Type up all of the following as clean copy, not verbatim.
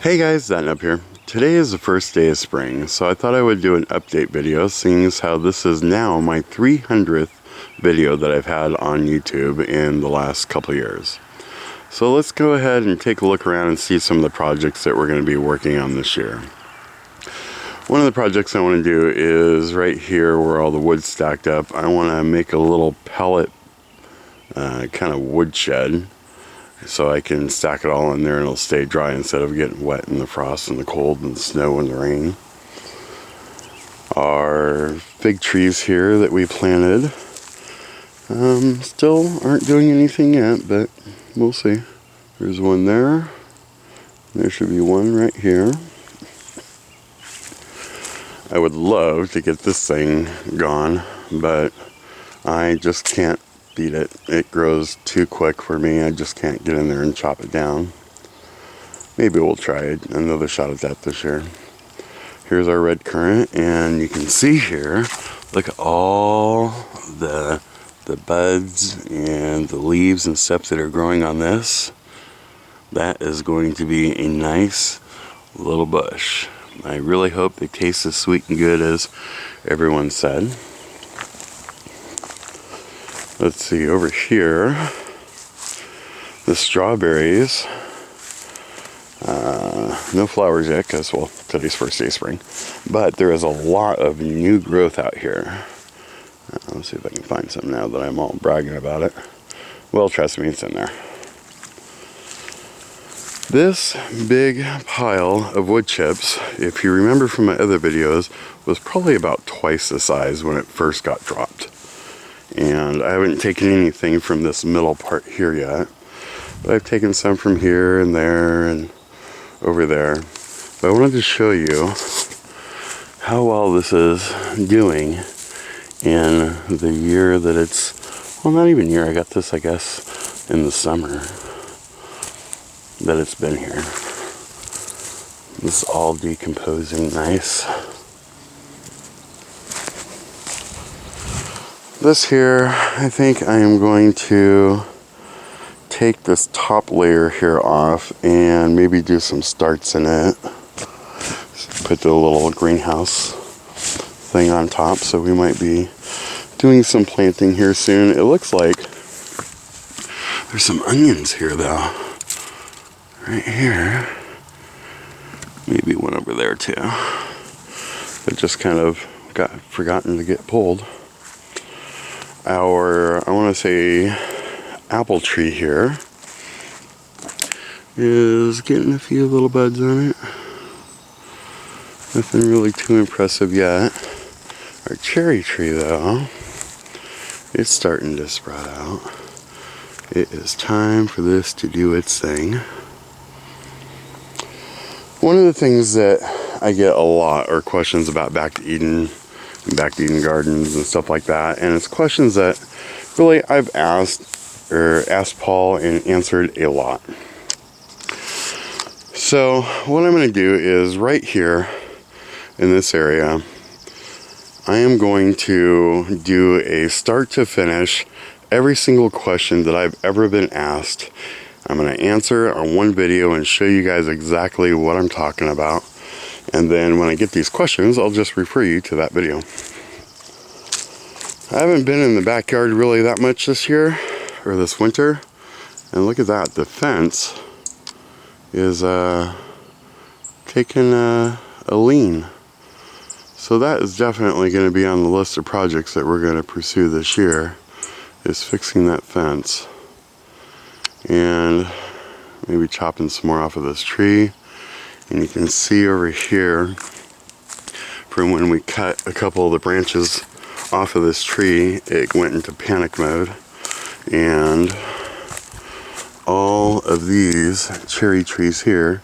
Hey guys, Thatnub here. Today is the first day of spring, so I thought I would do an update video, seeing as how this is now my 300th video that I've had on YouTube in the last couple years. So let's go ahead and take a look around and see some of the projects that we're going to be working on this year. One of the projects I want to do is right here where all the wood's stacked up. I want to make a little pellet kind of wood shed, so I can stack it all in there and it'll stay dry instead of getting wet in the frost and the cold and the snow and the rain. Our fig trees here that we planted still aren't doing anything yet, but we'll see. There's one there. There should be one right here. I would love to get this thing gone, but I just can't beat it. It grows too quick for me. I just can't get in there and chop it down. Maybe we'll try another shot at that this year. Here's our red currant, and you can see here, look at all the buds and the leaves and stuff that are growing on this. That is going to be a nice little bush. I really hope they taste as sweet and good as everyone said. Let's see, over here, the strawberries, no flowers yet because, well, today's first day of spring, but there is a lot of new growth out here. Let's see if I can find some now that I'm all bragging about it. Well, trust me, it's in there. This big pile of wood chips, if you remember from my other videos, was probably about twice the size when it first got dropped. And I haven't taken anything from this middle part here yet, but I've taken some from here and there and over there. But I wanted to show you how well this is doing in the year that it's, well, not even year, I got this, I guess, in the summer that it's been here. This is all decomposing nice. This here, I think I am going to take this top layer here off and maybe do some starts in it. Put the little greenhouse thing on top, so we might be doing some planting here soon. It looks like there's some onions here though. Right here. Maybe one over there too. It just kind of got forgotten to get pulled. Our, I want to say, apple tree here is getting a few little buds on it. Nothing really too impressive yet. Our cherry tree though, it's starting to sprout out. It is time for this to do its thing. One of the things that I get a lot are questions about Back to Eden gardens and stuff like that, and it's questions that really I've asked Paul and answered a lot. So what I'm going to do is right here in this area, I am going to do a start to finish every single question that I've ever been asked. I'm going to answer it on one video and show you guys exactly what I'm talking about. And then when I get these questions, I'll just refer you to that video. I haven't been in the backyard really that much this year, or this winter. And look at that, the fence is taking a lean. So that is definitely going to be on the list of projects that we're going to pursue this year, is fixing that fence. And maybe chopping some more off of this tree. And you can see over here from when we cut a couple of the branches off of this tree, it went into panic mode, and all of these cherry trees here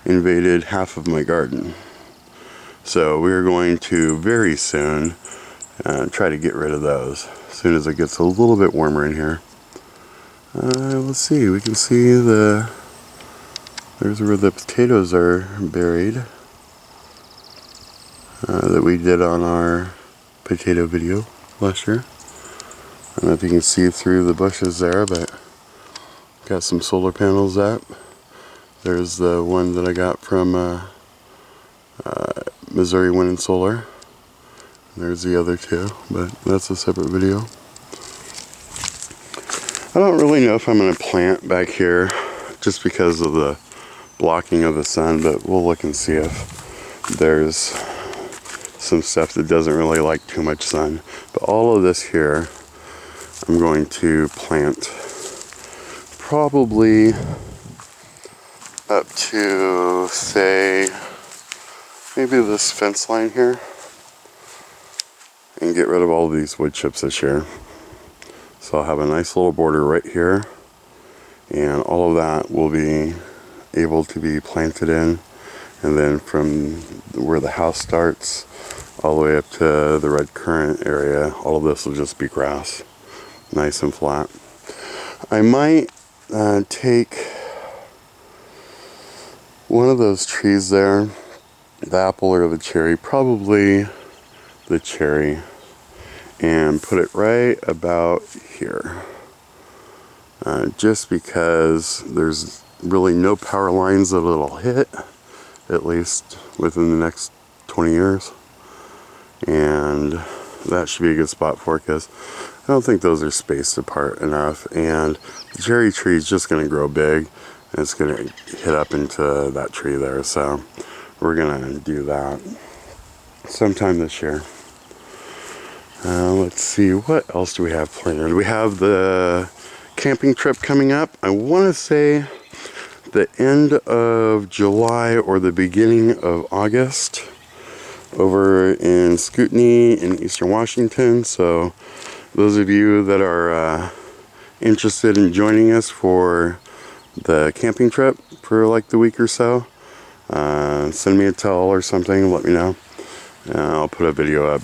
invaded half of my garden. So we're going to very soon try to get rid of those as soon as it gets a little bit warmer in here. Let's see, we can see there's where the potatoes are buried that we did on our potato video last year. I don't know if you can see through the bushes there, but got some solar panels up. There's the one that I got from Missouri Wind and Solar. There's the other two, but that's a separate video. I don't really know if I'm going to plant back here just because of the blocking of the sun, but we'll look and see if there's some stuff that doesn't really like too much sun. But all of this here I'm going to plant probably up to, say, maybe this fence line here, and get rid of all of these wood chips this year. So I'll have a nice little border right here, and all of that will be able to be planted in, and then from where the house starts all the way up to the red currant area, all of this will just be grass, nice and flat. I might take one of those trees there, the apple or the cherry, probably the cherry, and put it right about here, just because there's really no power lines that it'll hit, at least within the next 20 years, and that should be a good spot for it, because I don't think those are spaced apart enough, and the cherry tree is just going to grow big, and it's going to hit up into that tree there, so we're going to do that sometime this year. Let's see, what else do we have planned? We have the camping trip coming up. I want to say the end of July or the beginning of August over in Scootney in Eastern Washington. So those of you that are interested in joining us for the camping trip for like the week or so, send me a tell or something, let me know. I'll put a video up,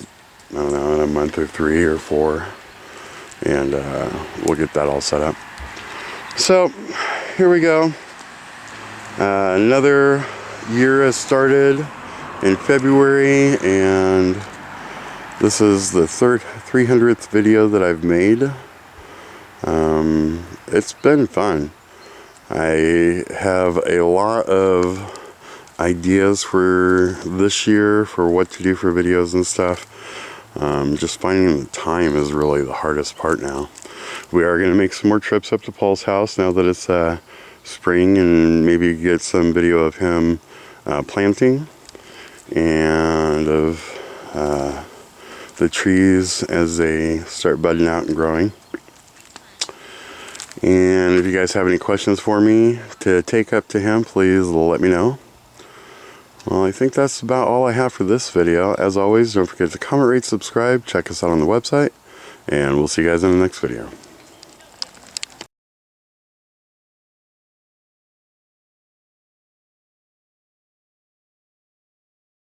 I don't know, in a month or 3 or 4, and we'll get that all set up. So here we go. Another year has started in February, and this is the 300th video that I've made. It's been fun. I have a lot of ideas for this year for what to do for videos and stuff. Just finding the time is really the hardest part now. We are going to make some more trips up to Paul's house now that it's spring, and maybe get some video of him planting, and of the trees as they start budding out and growing. And if you guys have any questions for me to take up to him, please let me know. Well, I think that's about all I have for this video. As always, don't forget to comment, rate, subscribe, check us out on the website, and we'll see you guys in the next video.